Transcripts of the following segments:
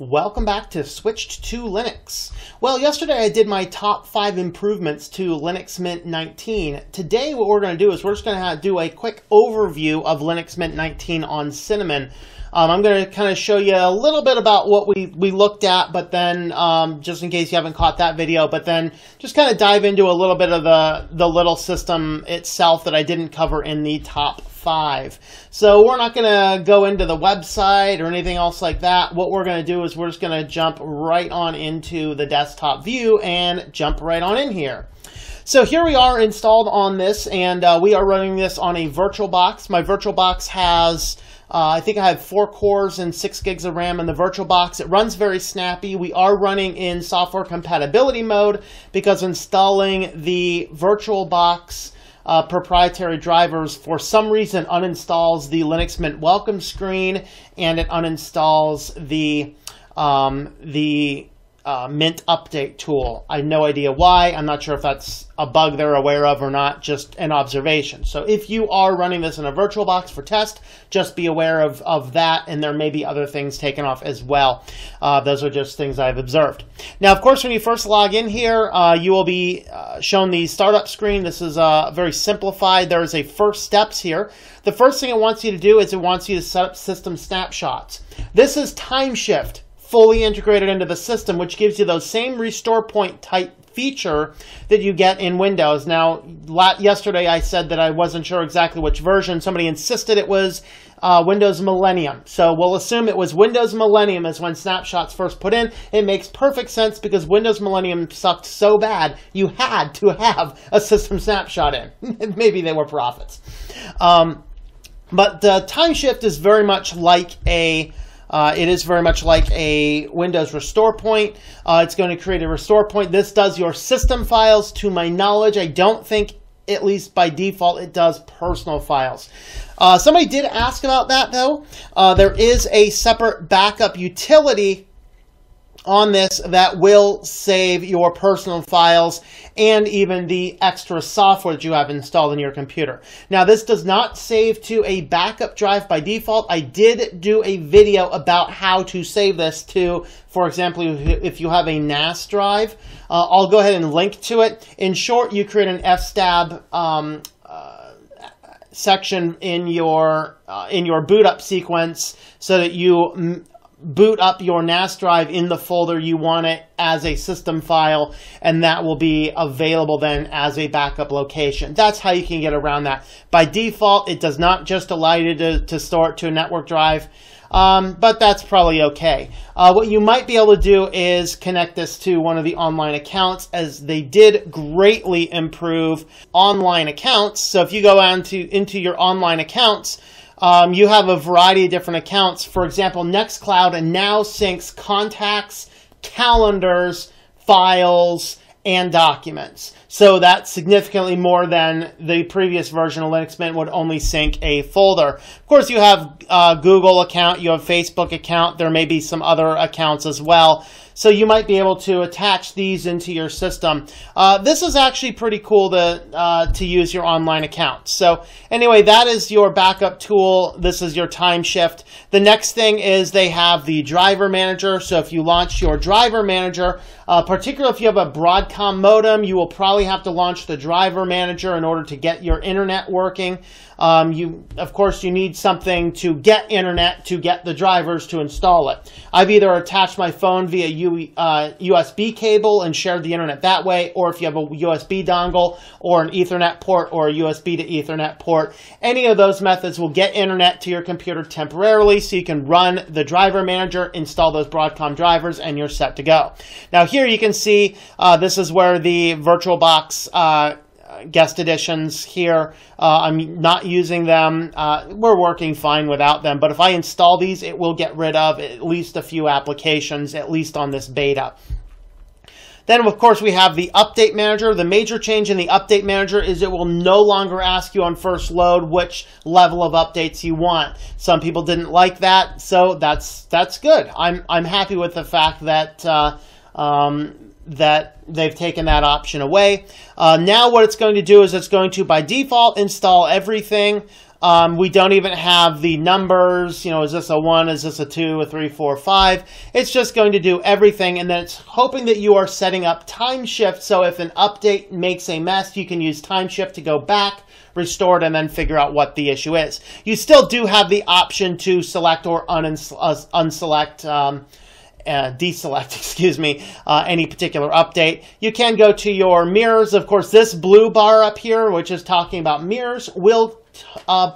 Welcome back to Switched to Linux. Well, yesterday I did my top 5 improvements to Linux Mint 19. Today what we're going to do is we're just going to do a quick overview of Linux Mint 19 on Cinnamon. I'm going to kind of show you a little bit about what we looked at, but then just in case you haven't caught that video, but then just kind of dive into a little bit of the little system itself that I didn't cover in the top 5. So we're not going to go into the website or anything else like that. What we're going to do is we're just going to jump right on into the desktop view and jump right on in here. So here we are installed on this, and we are running this on a VirtualBox. My VirtualBox has I think I have 4 cores and 6 gigs of RAM in the VirtualBox. It runs very snappy. We are running in software compatibility mode because installing the VirtualBox proprietary drivers for some reason uninstalls the Linux Mint welcome screen, and it uninstalls the Mint update tool. I have no idea why. I'm not sure if that's a bug they're aware of or not, just an observation. So if you are running this in a VirtualBox for test, just be aware of that, and there may be other things taken off as well. Those are just things I've observed. Now, of course, when you first log in here, you will be shown the startup screen. This is very simplified. There is a first steps here. The first thing it wants you to do is it wants you to set up system snapshots. This is TimeShift fully integrated into the system, which gives you those same restore point type feature that you get in Windows. Now, yesterday I said that I wasn't sure exactly which version. Somebody insisted it was Windows Millennium. So we'll assume it was Windows Millennium is when snapshots first put in. It makes perfect sense because Windows Millennium sucked so bad, you had to have a system snapshot in. Maybe they were prophets. But TimeShift is very much like a Windows restore point. It's going to create a restore point. This does your system files. To my knowledge, I don't think, at least by default, it does personal files. Somebody did ask about that, though. There is a separate backup utility on this that will save your personal files and even the extra software that you have installed in your computer. Now, this does not save to a backup drive by default. I did do a video about how to save this to, for example, if you have a NAS drive. I'll go ahead and link to it. In short, you create an fstab section in your boot up sequence so that you boot up your NAS drive in the folder you want it as a system file, and that will be available then as a backup location. That's how you can get around that. By default, it does not just allow you to store it to a network drive, but that's probably okay. What you might be able to do is connect this to one of the online accounts, as they did greatly improve online accounts. So if you go into your online accounts, you have a variety of different accounts. For example, Nextcloud now syncs contacts, calendars, files, and documents. So that's significantly more than the previous version of Linux Mint would only sync a folder. Of course, you have a Google account, you have Facebook account, there may be some other accounts as well. So you might be able to attach these into your system. This is actually pretty cool to use your online accounts. So anyway, that is your backup tool. This is your TimeShift. The next thing is they have the driver manager. So if you launch your driver manager, particularly if you have a Broadcom modem, you will probably have to launch the driver manager in order to get your internet working. Of course, you need something to get internet to get the drivers to install it. I've either attached my phone via USB cable and shared the internet that way, or if you have a USB dongle or an Ethernet port or a USB to Ethernet port, any of those methods will get internet to your computer temporarily so you can run the driver manager, install those Broadcom drivers, and you're set to go. Now here you can see this is where the VirtualBox guest editions here. I'm not using them. We're working fine without them, but if I install these, it will get rid of at least a few applications, at least on this beta. Then, of course, we have the Update Manager. The major change in the Update Manager is it will no longer ask you on first load which level of updates you want. Some people didn't like that, so that's good. I'm happy with the fact that that they've taken that option away. Now what it's going to do is it's going to, by default, install everything. We don't even have the numbers, you know, is this a 1, is this a 2, a 3, 4, 5? It's just going to do everything, and then it's hoping that you are setting up TimeShift, so if an update makes a mess, you can use TimeShift to go back, restore it, and then figure out what the issue is. You still do have the option to select or unselect, deselect, excuse me, any particular update. You can go to your mirrors. Of course, this blue bar up here, which is talking about mirrors, will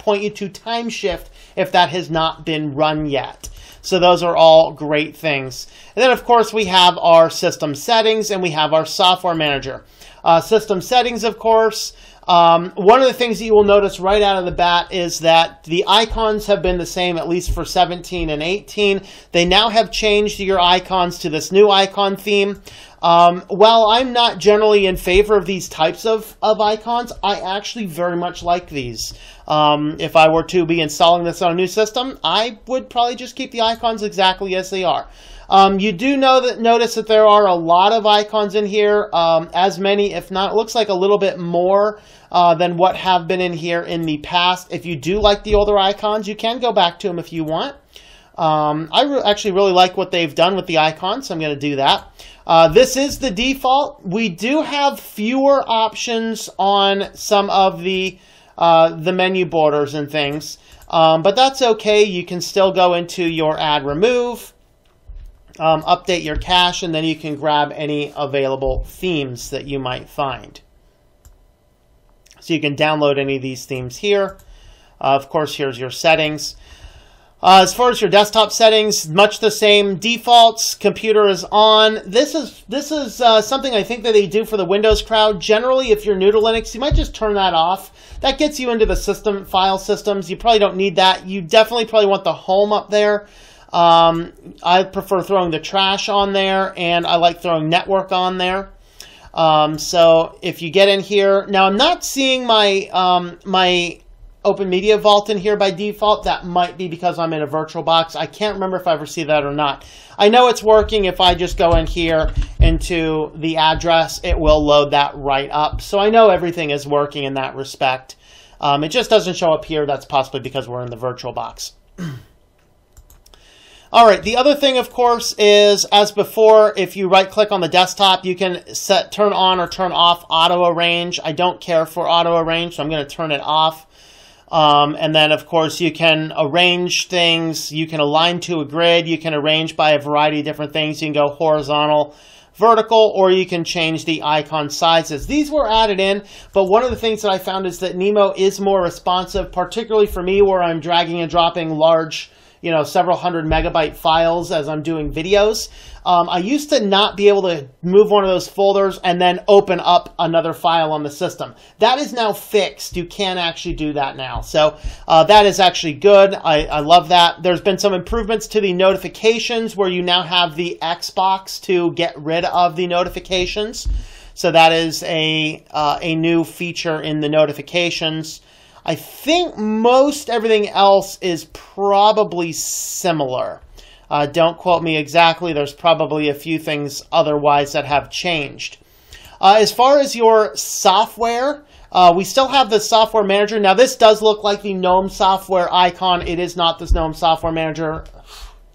point you to TimeShift if that has not been run yet. So those are all great things. And then, of course, we have our system settings and we have our software manager. System settings, of course. One of the things that you will notice right out of the bat is that the icons have been the same, at least for 17 and 18. They now have changed your icons to this new icon theme. While I'm not generally in favor of these types of icons, I actually very much like these. If I were to be installing this on a new system, I would probably just keep the icons exactly as they are. You do notice that there are a lot of icons in here, as many, if not, it looks like a little bit more than what have been in here in the past. If you do like the older icons, you can go back to them if you want. I actually really like what they've done with the icons, so I'm going to do that. This is the default. We do have fewer options on some of the menu borders and things, but that's okay. You can still go into your add remove, update your cache, and then you can grab any available themes that you might find. So you can download any of these themes here. Of course, here's your settings. As far as your desktop settings, much the same. Defaults, computer is on. This is something I think that they do for the Windows crowd. Generally, if you're new to Linux, you might just turn that off. That gets you into the system file systems. You probably don't need that. You definitely probably want the home up there. I prefer throwing the trash on there, and I like throwing network on there. So if you get in here, now I'm not seeing my my Open Media Vault in here by default. That might be because I'm in a VirtualBox. I can't remember if I ever see that or not. I know it's working. If I just go in here into the address, it will load that right up. So I know everything is working in that respect. It just doesn't show up here. That's possibly because we're in the VirtualBox. All right, the other thing, of course, is, as before, if you right-click on the desktop, you can turn on or turn off auto-arrange. I don't care for auto-arrange, so I'm going to turn it off. And then, of course, you can arrange things. You can align to a grid. You can arrange by a variety of different things. You can go horizontal, vertical, or you can change the icon sizes. These were added in, but one of the things that I found is that Nemo is more responsive, particularly for me where I'm dragging and dropping large, you know, several hundred megabyte files as I'm doing videos. I used to not be able to move one of those folders and then open up another file on the system. That is now fixed. You can actually do that now. So that is actually good. I love that. There's been some improvements to the notifications where you now have the Xbox to get rid of the notifications. So that is a new feature in the notifications. I think most everything else is probably similar. Don't quote me exactly. There's probably a few things otherwise that have changed. As far as your software, we still have the software manager. Now, this does look like the GNOME software icon. It is not the GNOME software manager.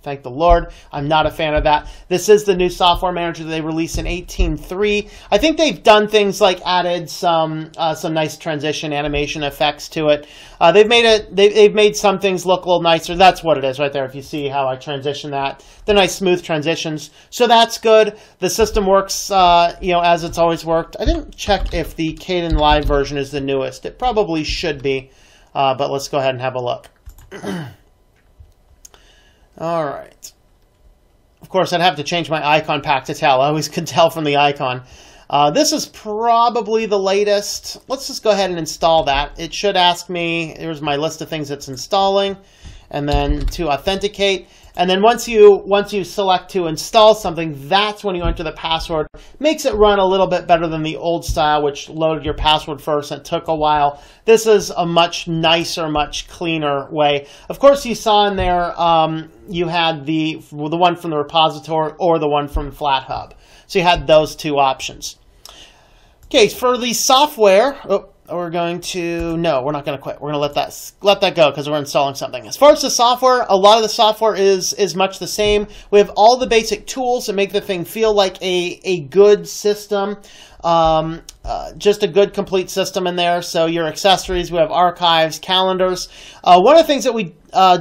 Thank the Lord. I'm not a fan of that. This is the new software manager that they released in 18.3. I think they've done things like added some nice transition animation effects to it. They've made some things look a little nicer. That's what it is right there. If you see how I transition that, the nice smooth transitions. So that's good. The system works, as it's always worked. I didn't check if the Kden Live version is the newest. It probably should be, but let's go ahead and have a look. All right. Of course, I'd have to change my icon pack to tell. I always could tell from the icon. This is probably the latest. Let's just go ahead and install that. It should ask me, here's my list of things it's installing, and then to authenticate. And then once you select to install something, that's when you enter the password. Makes it run a little bit better than the old style, which loaded your password first and took a while. This is a much nicer, much cleaner way. Of course, you saw in there you had the one from the repository or the one from FlatHub. So you had those two options. Okay, for the software, we're not going to quit. We're going to let that go because we're installing something. As far as the software, a lot of the software is much the same. We have all the basic tools that make the thing feel like a good system. Just a good complete system in there. So your accessories, we have archives, calendars. One of the things that we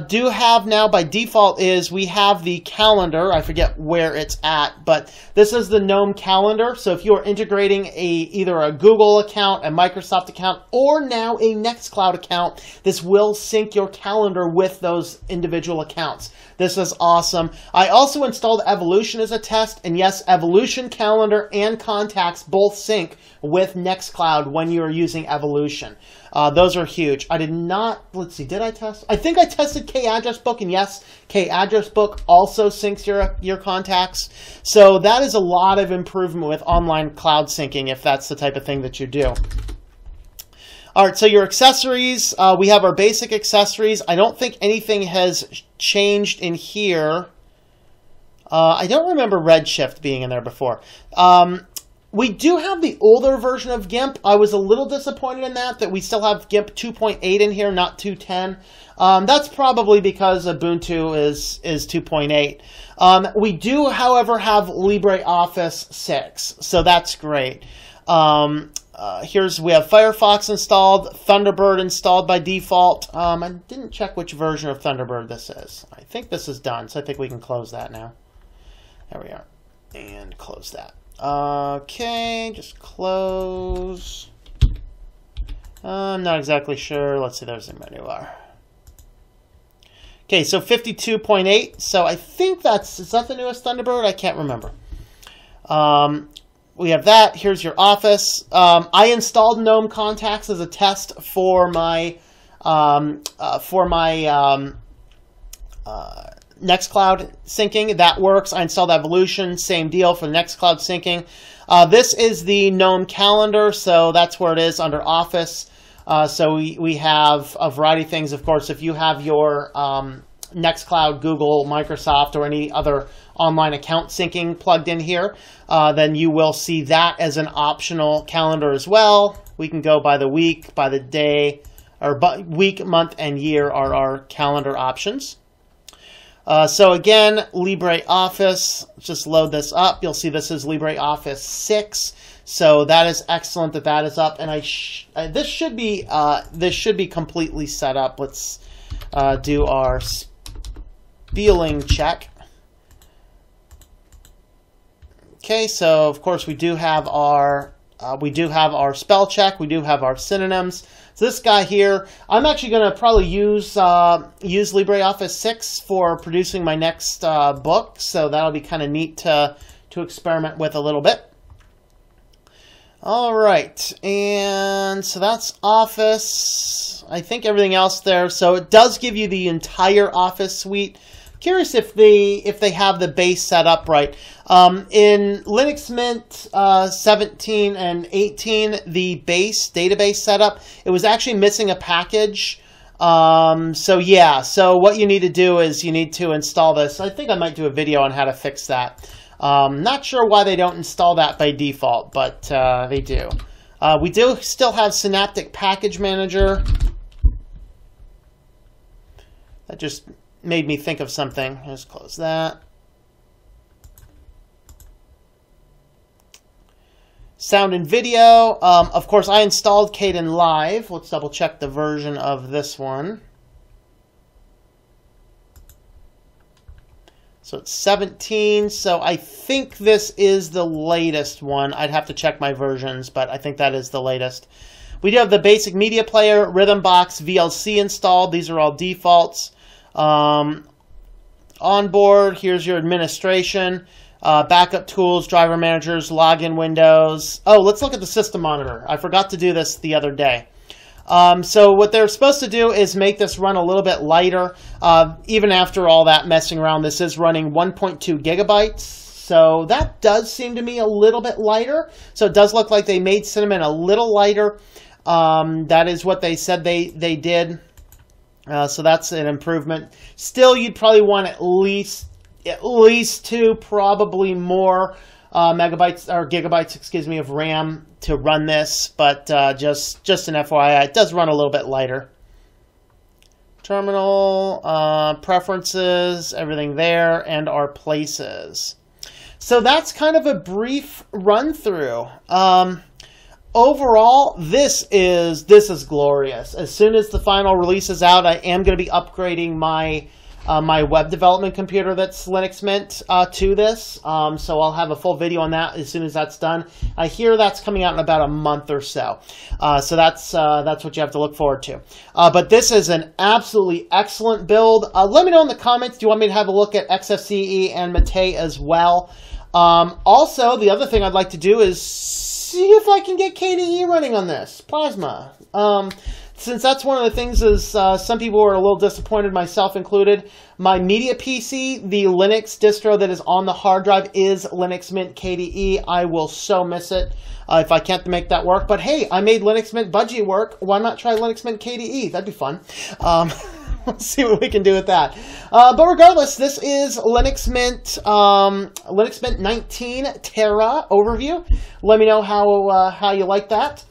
do have now by default is we have the calendar. I forget where it's at, but this is the GNOME calendar. So if you are integrating either a Google account, a Microsoft account, or now a Nextcloud account, this will sync your calendar with those individual accounts. This is awesome. I also installed Evolution as a test, and yes, Evolution Calendar and Contacts both sync with Nextcloud when you are using Evolution. Those are huge. I did not, let's see, did I test? I think I tested K-Address Book, and yes, K-Address Book also syncs your contacts. So that is a lot of improvement with online cloud syncing if that's the type of thing that you do. All right, so your accessories, we have our basic accessories. I don't think anything has changed in here. I don't remember Redshift being in there before. We do have the older version of GIMP. I was a little disappointed in that we still have GIMP 2.8 in here, not 2.10. That's probably because Ubuntu is 2.8. We do, however, have LibreOffice 6, so that's great. We have Firefox installed, Thunderbird installed by default. I didn't check which version of Thunderbird this is. I think this is done, so I think we can close that now. There we are. And close that. Okay, just close. I'm not exactly sure. Let's see, there's the menu bar. Okay, so 52.8. So I think is that the newest Thunderbird? I can't remember. We have that. Here's your Office. I installed GNOME Contacts as a test for my Nextcloud syncing. That works. I installed Evolution. Same deal for the Nextcloud syncing. This is the GNOME calendar, so that's where it is under Office. So we have a variety of things. Of course, if you have your Nextcloud, Google, Microsoft, or any other online account syncing plugged in here, then you will see that as an optional calendar as well. We can go by the week, by the day, or week, month, and year are our calendar options. So again, LibreOffice, just load this up. You'll see this is LibreOffice 6. So that is excellent that is up, and this should be completely set up. Let's do our spelling check. Okay, so of course we do have our spell check. We do have our synonyms. So this guy here, I'm actually going to probably use LibreOffice 6 for producing my next book. So that'll be kind of neat to experiment with a little bit. All right, and so that's Office. I think everything else there. So it does give you the entire Office suite. Curious if they have the base set up right. In Linux Mint 17 and 18, the base database setup, it was actually missing a package. So yeah, so what you need to do is you need to install this. I think I might do a video on how to fix that. Not sure why they don't install that by default, but they do. We do still have Synaptic Package Manager. That just made me think of something. Let's close that. Sound and video. Of course, I installed Kdenlive. Let's double check the version of this one. So it's 17. So I think this is the latest one. I'd have to check my versions, but I think that is the latest. We do have the basic media player, Rhythmbox, VLC installed. These are all defaults. Onboard, here's your administration, backup tools, driver managers, login windows. Oh, let's look at the system monitor. I forgot to do this the other day. So what they're supposed to do is make this run a little bit lighter. Even after all that messing around, this is running 1.2 gigabytes. So that does seem to me a little bit lighter. So it does look like they made Cinnamon a little lighter. That is what they said they did. So that's an improvement. Still, you'd probably want at least 2, probably more megabytes or gigabytes, excuse me, of RAM to run this, but just an FYI, it does run a little bit lighter. Terminal, preferences, everything there, and our places. So that's kind of a brief run through. Overall, this is glorious. As soon as the final release is out, I am going to be upgrading my my web development computer that's Linux Mint to this. So I'll have a full video on that as soon as that's done. I hear that's coming out in about a month or so. So that's what you have to look forward to. But this is an absolutely excellent build. Let me know in the comments, do you want me to have a look at XFCE and Mate as well? Also, the other thing I'd like to do is see if I can get KDE running on this, Plasma. Since that's one of the things is some people were a little disappointed, myself included. My media PC, the Linux distro that is on the hard drive is Linux Mint KDE. I will so miss it if I can't make that work. But hey, I made Linux Mint Budgie work. Why not try Linux Mint KDE? That'd be fun. We'll see what we can do with that. But regardless, this is Linux Mint 19 Terra overview. Let me know how you like that.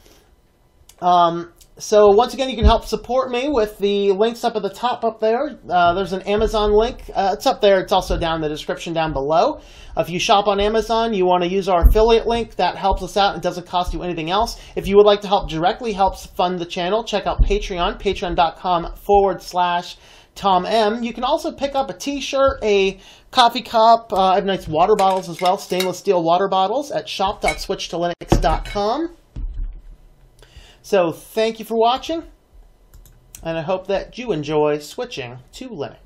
So once again, you can help support me with the links up at the top up there. There's an Amazon link. It's up there. It's also down in the description down below. If you shop on Amazon, you want to use our affiliate link. That helps us out. It doesn't cost you anything else. If you would like to help directly help fund the channel, check out Patreon, patreon.com/Tom M. You can also pick up a t-shirt, a coffee cup. I have nice water bottles as well, stainless steel water bottles at shop.switchtolinux.com. So thank you for watching, and I hope that you enjoy switching to Linux.